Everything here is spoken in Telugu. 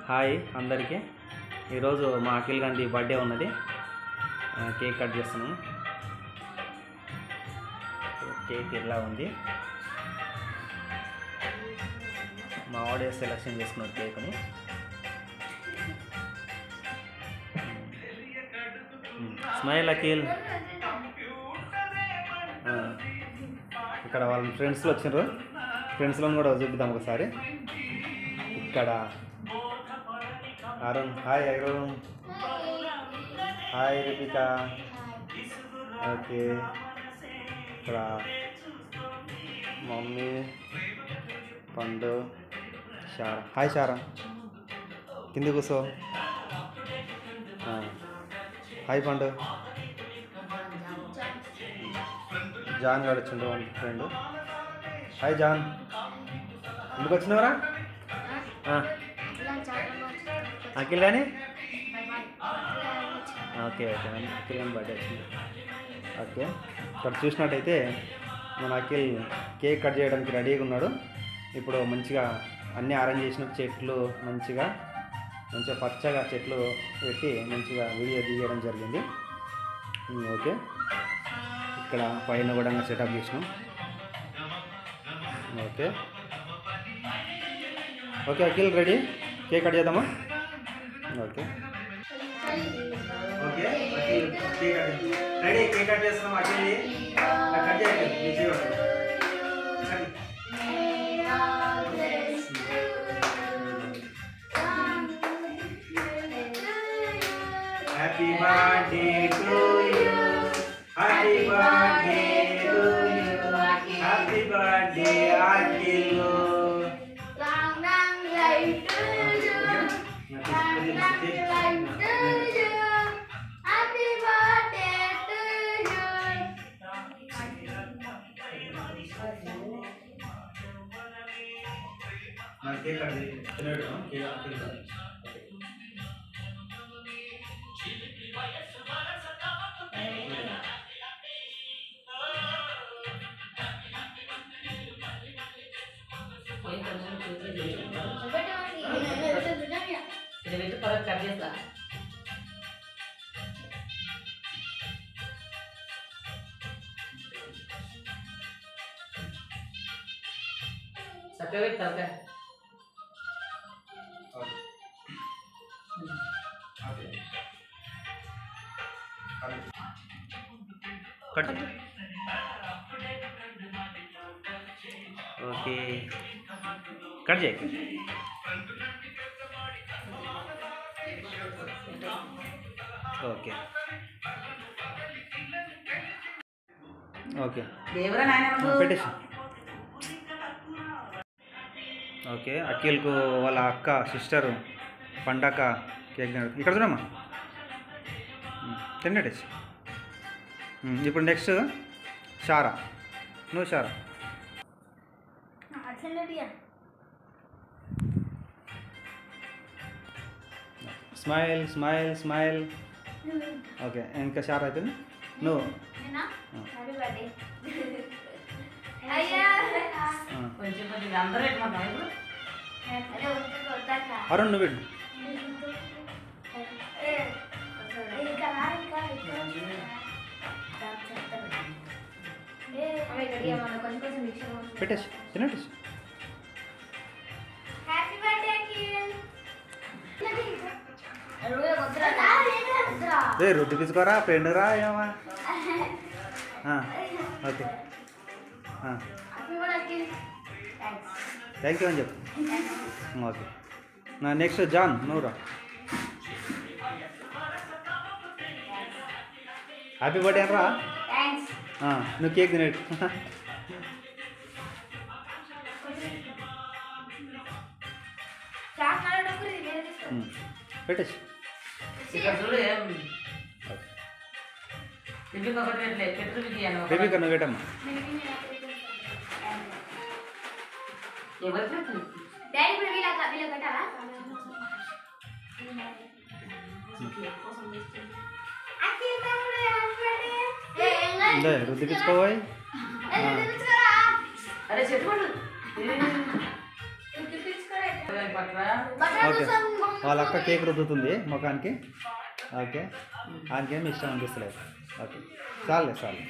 హాయ్ అందరికీ. ఈరోజు మా అఖిల్ గాంధీ బర్త్డే ఉన్నది. కేక్ కట్ చేస్తున్నాము. కేక్ ఇలా ఉంది. మా వాడే సెలెక్షన్ చేసుకున్నాడు కేక్ని. స్మైల్ అఖిల్. ఇక్కడ వాళ్ళ ఫ్రెండ్స్లో వచ్చినారు. ఫ్రెండ్స్లో కూడా చూపిద్దాం ఒకసారి. ఇక్కడ Arun, hi Arun, hi Ripika. Okay, ఇక్కడ మమ్మీ, పండు, షారా. హాయ్ షారా, కింద కూర్చో. హాయ్ పండు. జాన్ గారు వచ్చిండు వాళ్ళ ఫ్రెండ్. హాయ్ జాన్, ఎందుకు వచ్చినవరా? అఖిల్ కానీ ఓకే ఓకే అఖిల్ కానీ బర్త్డే వచ్చింది. ఓకే, ఇక్కడ చూసినట్టయితే మన అఖిల్ కేక్ కట్ చేయడానికి రెడీగా ఉన్నాడు. ఇప్పుడు మంచిగా అన్నీ అరేంజ్ చేసిన చెట్లు మంచిగా పచ్చగా చెట్లు పెట్టి మంచిగా వీడియో తీయడం జరిగింది. ఓకే, ఇక్కడ పైన కూడా సెటప్ చేసినాం. Okay okay Akhil ready, cake cut చేద్దామా? Okay okay Akhil ready, cake cut చేస్తున్నాం. అఖిల్ కట్ చేయండి. Happy birthday to you, happy birthday to you, happy birthday Akhil. Okay cut చేయి. ఓకే ఓకే పెట్టేసి. ఓకే, అఖిల్కు వాళ్ళ అక్క సిస్టర్ పండక్క కేక్ ఇక్కడ చూడమ్మా, తిన్నట్టేసి. ఇప్పుడు నెక్స్ట్ షారా, నువ్వు Sarah. Smile smile smile. Okay, ఇంకా షారా అయిపోయింది. నువ్వు అరుణ్ నువ్వు విడు. పెట్టేసి తినట్టేసి. రుద్ది తీసుకోరా, ఫ్రెండ్ రా ఏమా. ఓకే థ్యాంక్ యూ అని చెప్పు. ఓకే, నా నెక్స్ట్ జాన్ నువ్వు రా. హ్యాపీ బర్త్డే రా. నువ్వు కేక్ తినేట్టు. పెట్టేసి. బేబీ కన్నా పెట్టమ్మా. రుద్ది పిచ్చుకోవాలి. అరే చెట్టు ఓకే వాళ్ళ అక్క కేక్ రుద్దుతుంది ముఖానికి. ఓకే ఆయనకేమి ఇష్టం అనిపిస్తలేదు. ఓకే చాలే.